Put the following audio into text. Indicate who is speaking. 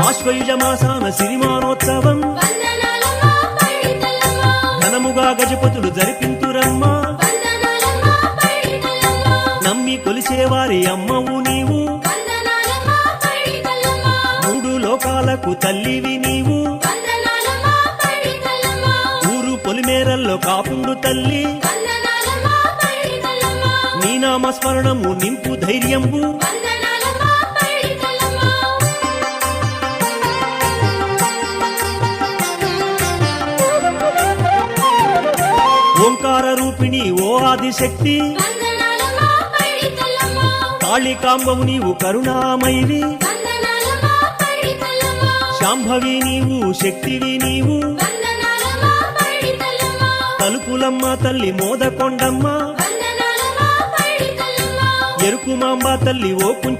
Speaker 1: ఆశ్వయుజ మాసాన సిరిమానోత్సవం ఘనముగా గజపతులు జరిపింతురమ్మా. నమ్మి కొలిసేవారి అమ్మవు నీవు, మూడు లోకాలకు తల్లివి నీవు. ఊరు పొలిమేరల్లో కాపుండు తల్లి, నీ నామస్మరణము నింపు ధైర్యంబు. ఓంకార రూపిణి ఓ ఆదిశక్తి, కాళికాంబవు నీవు కరుణామయివి. శాంభవి నీవు శక్తివి నీవు, తలుపులమ్మ తల్లి మోదకొండమ్మ. ఎరుకుమాంబ తల్లి ఓ